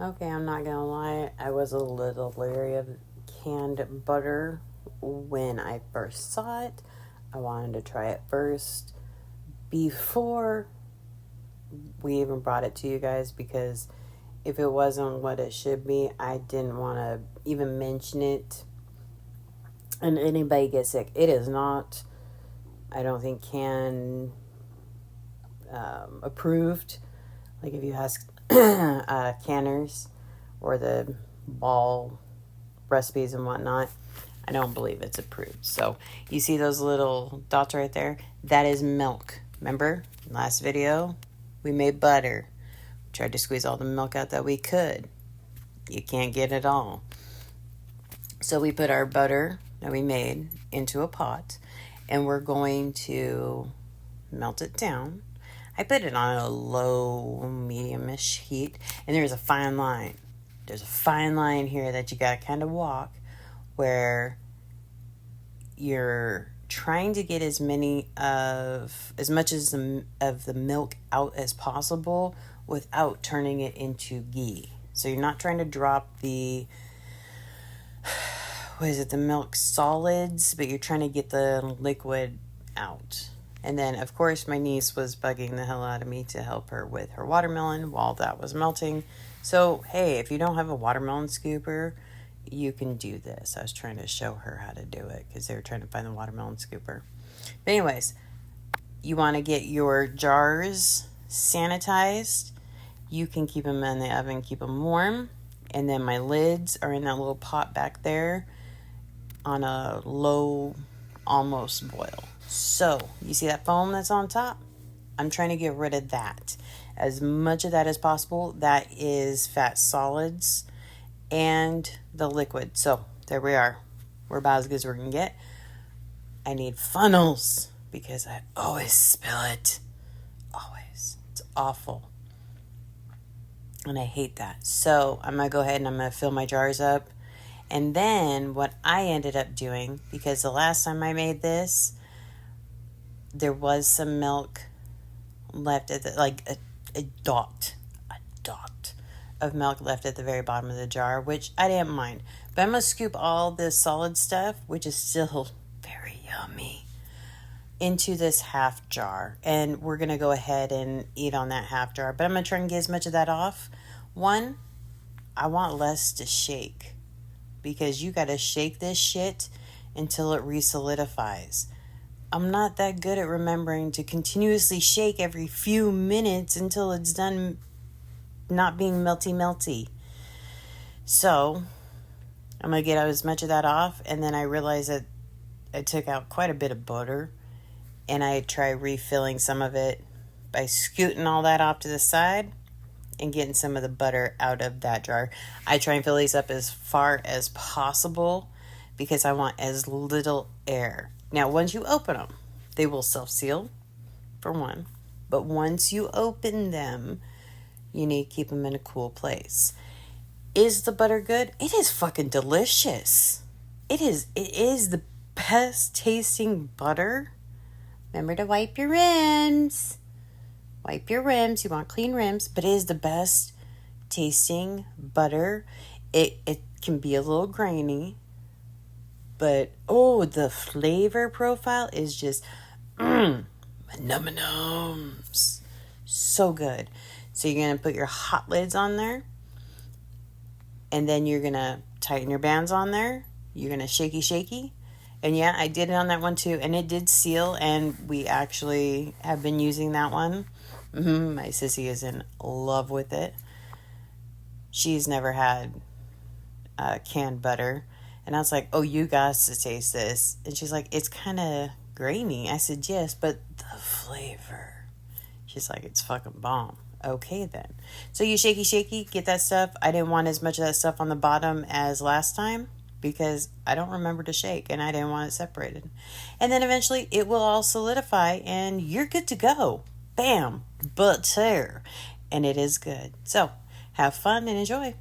Okay, I'm not gonna lie, I was a little leery of canned butter when I first saw it. I wanted to try it first before we even brought it to you guys because if it wasn't what it should be, I didn't want to even mention it and anybody get sick. It is not, I don't think, can approved. Like if you ask canners or the ball recipes and whatnot, I don't believe it's approved. So you see those little dots right there? That is milk. Remember last video? We made butter. Tried to squeeze all the milk out that we could. You can't get it all. So we put our butter that we made into a pot and we're going to melt it down. I put it on a low, medium-ish heat, and there's a fine line. There's a fine line here that you got to kind of walk where you're trying to get as much of the milk out as possible without turning it into ghee. So you're not trying to drop the milk solids, but you're trying to get the liquid out. And then, of course, my niece was bugging the hell out of me to help her with her watermelon while that was melting. So, hey, if you don't have a watermelon scooper, you can do this. I was trying to show her how to do it because they were trying to find the watermelon scooper. But anyways, you want to get your jars sanitized. You can keep them in the oven, keep them warm. And then my lids are in that little pot back there on a low, almost boil. So, you see that foam that's on top? I'm trying to get rid of that. As much of that as possible. That is fat solids and the liquid. So, there we are. We're about as good as we're going to get. I need funnels because I always spill it. Always. It's awful. And I hate that. So, I'm going to go ahead and I'm going to fill my jars up. And then what I ended up doing, because the last time I made this, there was some milk left at a dot of milk left at the very bottom of the jar, which I didn't mind. But I'm going to scoop all this solid stuff, which is still very yummy, into this half jar. And we're going to go ahead and eat on that half jar. But I'm going to try and get as much of that off. One, I want less to shake because you got to shake this shit until it resolidifies. I'm not that good at remembering to continuously shake every few minutes until it's done not being melty. So, I'm going to get as much of that off, and then I realized that I took out quite a bit of butter, and I try refilling some of it by scooting all that off to the side and getting some of the butter out of that jar. I try and fill these up as far as possible because I want as little air. Now, once you open them, they will self-seal, for one. But once you open them, you need to keep them in a cool place. Is the butter good? It is fucking delicious. It is the best tasting butter. Remember to wipe your rims. Wipe your rims. You want clean rims. But it is the best tasting butter. It can be a little grainy. But, the flavor profile is just, num-nums. So good. So you're going to put your hot lids on there. And then you're going to tighten your bands on there. You're going to shaky. And yeah, I did it on that one too. And it did seal. And we actually have been using that one. My sissy is in love with it. She's never had canned butter. And I was like, you got to taste this. And she's like, it's kind of grainy. I said, yes, but the flavor. She's like, it's fucking bomb. Okay, then. So you shaky, get that stuff. I didn't want as much of that stuff on the bottom as last time because I don't remember to shake and I didn't want it separated. And then eventually it will all solidify and you're good to go. Bam, butter. And it is good. So have fun and enjoy.